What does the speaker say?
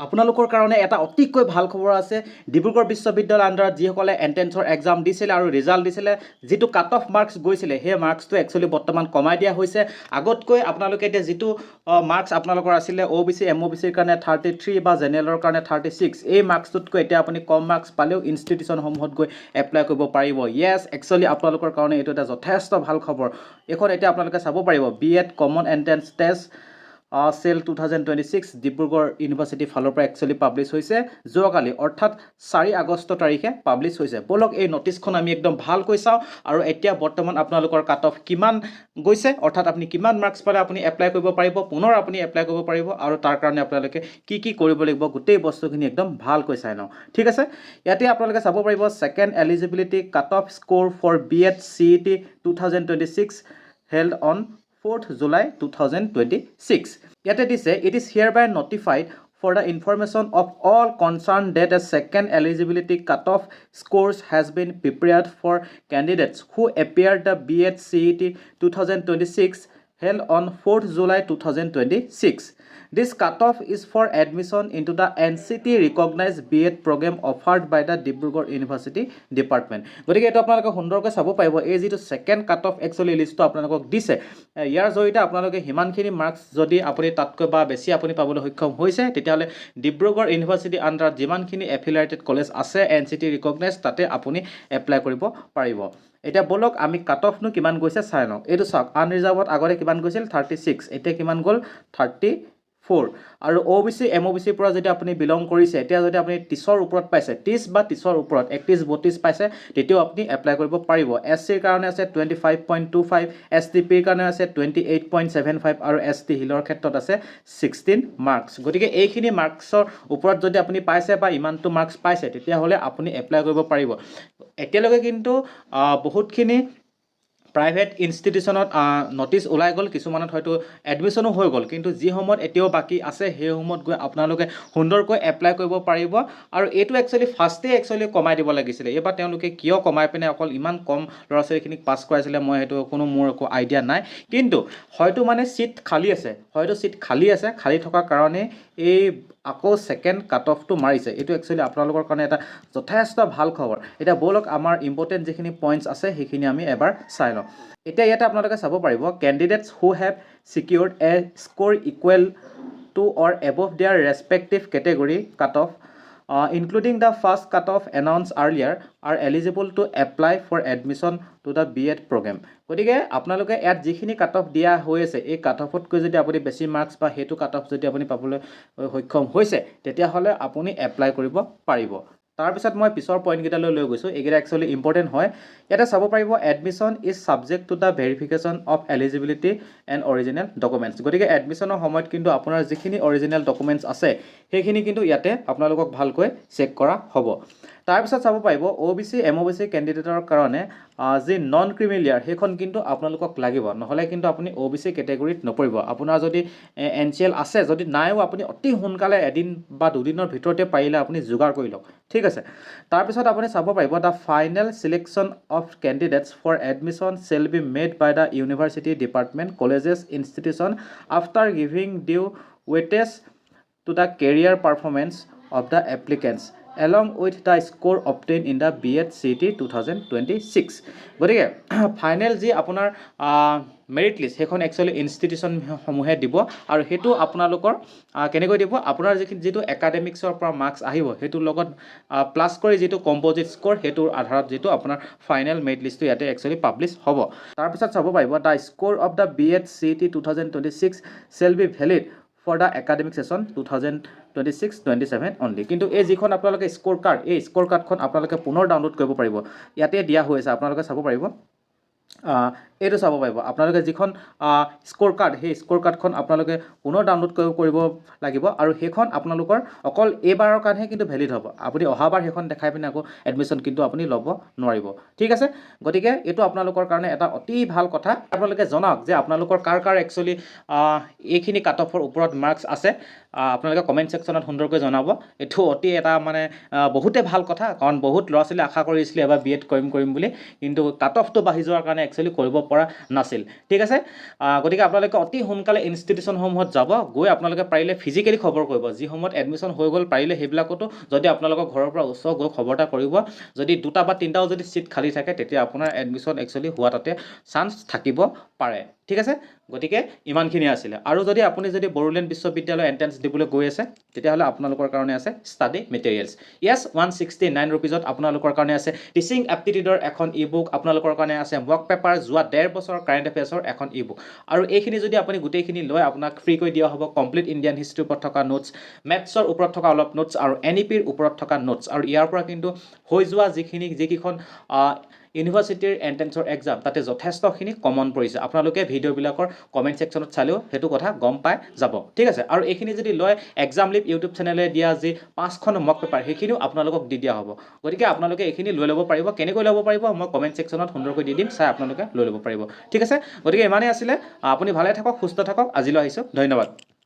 আপোনালোকৰ কাৰণে এটা অতিকৈ ভাল খবৰ আছে। ডিব্ৰুগড় বিশ্ববিদ্যালয়ৰ আণ্ডাৰত যিসকলে এণ্ট্ৰেন্সৰ এক্সাম দিছিলে আৰু ৰিজাল্ট দিছিলে, যিটো কাট অফ মাৰ্কছ গৈছিলে, সেই মাৰ্কছটো একচুৱেলি বৰ্তমান কমাই দিয়া হৈছে। আগতকৈ আপোনালোকে এতিয়া যিটো মাৰ্কছ আপোনালোকৰ আছিলে OBC MOBCৰ কাৰণে 33 বা জেনেৰেলৰ কাৰণে 36, এই মাৰ্কছটোতকৈ এতিয়া আপুনি কম মাৰ্কছ পালেও ইনষ্টিটিউশ্যনসমূহত গৈ এপ্লাই কৰিব পাৰিব। য়েছ, একচুৱেলি আপোনালোকৰ কাৰণে এইটো এটা যথেষ্ট ভাল খবৰ। এইখন এতিয়া আপোনালোকে চাব পাৰিব B.Ed common entrance test cell 2026 Dibrugarh ইউনিভাৰ্চিটিৰ ফালৰ পৰা একচুৱেলি পাব্লিছ হৈছে যোৱাকালি, অৰ্থাৎ 4 আগষ্ট তাৰিখে পাব্লিছ হৈছে। বলক এই নটিছখন আমি একদম ভালকৈ চাওঁ আৰু এতিয়া বৰ্তমান আপোনালোকৰ কাট অফ কিমান গৈছে, অৰ্থাৎ আপুনি কিমান মাৰ্কছ পালে আপুনি এপ্লাই কৰিব পাৰিব, পুনৰ আপুনি এপ্লাই কৰিব পাৰিব আৰু তাৰ কাৰণে আপোনালোকে কি কি কৰিব লাগিব গোটেই বস্তুখিনি একদম ভালকৈ চাই লওঁ। ঠিক আছে, ইয়াতে আপোনালোকে চাব পাৰিব second eligibility cut off score for B.Ed CET 2026 held on 4th July 2026. Yet it is it is hereby notified for the information of all concerned that a second eligibility cutoff scores has been prepared for candidates who appeared the B.Ed CET 2026 held on 4th July 2026. This cutoff is for admission into the NCT recognized B.Ed program offered by the Dibrugarh University Department. গতিকে এটা আপোনালোকে সুন্দৰকৈ চাব পাৰিব এই যিটো second cut off actually লিষ্টটো আপোনালোকক দিছে, ইয়াৰ জৰিয়তে আপোনালোকে হিমানখিনি মাৰ্কছ যদি আপুনি তাতকৈ বা বেছি আপুনি পাবলৈ সক্ষম হৈছে, তেতিয়াহ'লে ডিব্ৰুগড় ইউনিভাৰ্চিটি আণ্ডাৰত যিমানখিনি এফিলিয়েটেড কলেজ আছে NCT ৰিকগনাইজ, তাতে আপুনি এপ্লাই কৰিব পাৰিব। এতিয়া বলক আমি কাট অফনো কিমান গৈছে চাই লওঁ। এইটো চাওক, আনৰিজাৰ্ভত আগতে কিমান গৈছিল 36, এতিয়া কিমান গ'ল 34। আৰু OBC MOBCৰ পৰা যদি আপুনি বিলং কৰিছে, এতিয়া যদি আপুনি 30ৰ ওপৰত পাইছে, 30 বা 30ৰ ওপৰত 31 32 পাইছে, তেতিয়াও আপুনি এপ্লাই কৰিব পাৰিব। SCৰ কাৰণে আছে 25.25, STPৰ কাৰণে আছে 28.75 আৰু ST হিলৰ ক্ষেত্ৰত আছে 16 মাৰ্কছ। গতিকে এইখিনি মাৰ্কছৰ ওপৰত যদি আপুনি পাইছে বা ইমানটো মাৰ্কছ পাইছে, তেতিয়াহ'লে আপুনি এপ্লাই কৰিব পাৰিব। এতিয়ালৈকে কিন্তু বহুতখিনি প্ৰাইভেট ইনষ্টিটিউশ্যনত নটিচ ওলাই গ'ল, কিছুমানত হয়তো এডমিশ্যনো হৈ গ'ল, কিন্তু যি সময়ত এতিয়াও বাকী আছে সেই সময়ত গৈ আপোনালোকে সুন্দৰকৈ এপ্লাই কৰিব পাৰিব। আৰু এইটো একচুৱেলি ফাৰ্ষ্টেই একচুৱেলি কমাই দিব লাগিছিলে। এইবাৰ তেওঁলোকে কিয় কমাই পিনে অকল ইমান কম ল'ৰা ছোৱালীখিনিক পাছ কৰাইছিলে, মই সেইটো মোৰ একো আইডিয়া নাই, কিন্তু হয়তো মানে চিট খালী আছে, খালী থকাৰ কাৰণে এই আকৌ ছেকেণ্ড কাট অফটো মাৰিছে। এইটো একচুৱেলি আপোনালোকৰ কাৰণে এটা যথেষ্ট ভাল খবৰ। এতিয়া ব'লক আমাৰ ইম্পৰ্টেণ্ট যিখিনি পইণ্টছ আছে সেইখিনি আমি এবাৰ চাই লওঁ। এতিয়া ইয়াতে আপোনালোকে চাব পাৰিব candidates who have secured a score equal to or above their respective category cut off including the first cutoff announced earlier are eligible to apply for admission to the B.Ed program. গতিকে আপোনালোকে ইয়াত যিখিনি cut off দিয়া হৈ আছে, এই কাট অফতকৈ যদি আপুনি বেছি মাৰ্কছ বা সেইটো কাট অফ যদি আপুনি পাবলৈ সক্ষম হৈছে, তেতিয়াহ'লে আপুনি এপ্লাই কৰিব পাৰিব। তাৰপিছত মই পিছৰ পইণ্টকেইটালৈ লৈ গৈছোঁ, এইকেইটা একচুৱেলি ইম্পৰ্টেণ্ট হয়। ইয়াতে চাব পাৰিব admission is subject to the verification of eligibility and original documents. গতিকে এডমিশ্যনৰ সময়ত কিন্তু আপোনাৰ যিখিনি অৰিজিনেল ডকুমেণ্টছ আছে সেইখিনি কিন্তু ইয়াতে আপোনালোকক ভালকৈ চেক কৰা হ'ব। তাৰপিছত চাব পাৰিব OBC MOBC কেণ্ডিডেটৰ কাৰণে যি নন ক্ৰিমিলিয়াৰ সেইখন কিন্তু আপোনালোকক লাগিব, নহ'লে কিন্তু আপুনি OBC কেটেগৰীত নপৰিব। আপোনাৰ যদি NCL আছে, যদি নাইও আপুনি অতি সোনকালে এদিন বা দুদিনৰ ভিতৰতে পাৰিলে আপুনি যোগাৰ কৰি লওক। ঠিক আছে, তাৰপিছত আপুনি চাব পাৰিব the final selection of candidates for admission shall be made by the university department colleges institution after giving due weightage to the career performance of the applicants along with the score obtained in the B.Ed CET 2026. গতিকে final যি আপোনাৰ merit list সেইখন actually ইনষ্টিটিউশ্যনসমূহে দিব, আৰু সেইটো আপোনালোকৰ কেনেকৈ দিব, আপোনাৰ যিটো একাডেমিক্সৰ পৰা মাৰ্কছ আহিব সেইটোৰ লগত প্লাছ কৰি যিটো কম্প'জিট স্ক'ৰ সেইটোৰ আধাৰত যিটো আপোনাৰ ফাইনেল মেৰিট লিষ্টটো ইয়াতে একচুৱেলি পাব্লিছ হ'ব। তাৰপিছত চাব পাৰিব the score of the B.Ed CET 2026 shall be valid for the academic session 2026-27 only. কিন্তু এই যিখন আপোনালোকে স্ক'ৰ কাৰ্ড, এই স্ক'ৰ কাৰ্ডখন আপোনালোকে পুনৰ ডাউনলোড কৰিব পাৰিব, ইয়াতে দিয়া হৈ আছে, আপোনালোকে চাব পাৰিব। এইটো চাব পাৰিব আপোনালোকে যিখন স্ক'ৰ কাৰ্ড, সেই স্ক'ৰ কাৰ্ডখন আপোনালোকে পুনৰ ডাউনলোড কৰিব লাগিব, আৰু সেইখন আপোনালোকৰ অকল এইবাৰৰ কাৰণেহে কিন্তু ভেলিড হ'ব। আপুনি অহাবাৰ সেইখন দেখাই পিনে আকৌ এডমিশ্যন কিন্তু আপুনি ল'ব নোৱাৰিব। ঠিক আছে, গতিকে এইটো আপোনালোকৰ কাৰণে এটা অতি ভাল কথা। আপোনালোকে জনাওক যে আপোনালোকৰ কাৰ একচুৱেলি এইখিনি কাট অফৰ ওপৰত মাৰ্কছ আছে, আপোনালোকে কমেণ্ট ছেকশ্যনত সুন্দৰকৈ জনাব। এইটো অতি এটা মানে বহুতে ভাল কথা, কাৰণ বহুত ল'ৰা ছোৱালী আশা কৰিছিলে এবাৰ B.Ed কৰিম বুলি, কিন্তু কাট অফটো বাঢ়ি যোৱাৰ কাৰণে একচুৱেলি কৰিব পৰা নাছিল ঠিক আছে গতিকে আপোনালোকে অতি সোনকালে ইনষ্টিটিউশ্যনসমূহত যাব গৈ আপোনালোকে পাৰিলে ফিজিকেলি খবৰ কৰিব যিসমূহত এডমিশ্যন হৈ গ'ল পাৰিলে সেইবিলাকতো যদি আপোনালোকৰ ঘৰৰ পৰা ওচৰ গৈ খবৰ এটা কৰিব যদি দুটা বা তিনিটাও যদি চিট খালী থাকে তেতিয়া আপোনাৰ এডমিশ্যন একচুৱেলি হোৱা তাতে চান্স থাকিব পাৰে ঠিক আছে গতিকে ইমানখিনি আছিলে আৰু যদি আপুনি যদি বড়োলেণ্ড বিশ্ববিদ্যালয় এণ্ট্ৰেন্স দিবলৈ গৈ আছে তেতিয়াহ'লে আপোনালোকৰ কাৰণে আছে ষ্টাডি মেটেৰিয়েলছ য়েছ 169 ৰুপিজত আপোনালোকৰ কাৰণে আছে টিচিং এপ্টিটিউডৰ এখন ই বুক আপোনালোকৰ কাৰণে আছে মক পেপাৰ যোৱা 1.5 বছৰ কাৰেণ্ট এফেয়াৰ্ছৰ এখন ই বুক আৰু এইখিনি যদি আপুনি গোটেইখিনি লয় আপোনাক ফ্ৰীকৈ দিয়া হ'ব কমপ্লিট ইণ্ডিয়ান হিষ্ট্ৰীৰ ওপৰত থকা নোটছ মেথছৰ ওপৰত থকা অলপ নোটছ আৰু NEPৰ ওপৰত থকা নোটছ আৰু ইয়াৰ পৰা কিন্তু হৈ যোৱা যিকেইখন ইউনিভাৰ্চিটিৰ এণ্ট্ৰেন্সৰ এক্সাম তাতে যথেষ্টখিনি কমন পৰিছে আপোনালোকে ভিডিঅ'বিলাকৰ কমেণ্ট ছেকশ্যনত চালেও সেইটো কথা গম পাই যাব ঠিক আছে আৰু এইখিনি যদি লয় এক্সাম লিভ ইউটিউব চেনেলে দিয়া যি 5খন মক পেপাৰ সেইখিনিও আপোনালোকক দি দিয়া হ'ব গতিকে আপোনালোকে এইখিনি লৈ ল'ব পাৰিব কেনেকৈ ল'ব পাৰিব মই কমেণ্ট ছেকশ্যনত সুন্দৰকৈ দি দিম চাই আপোনালোকে লৈ ল'ব পাৰিব ঠিক আছে গতিকে ইমানেই আছিলে আপুনি ভালে থাকক সুস্থ থাকক আজিলৈ আহিছোঁ ধন্যবাদ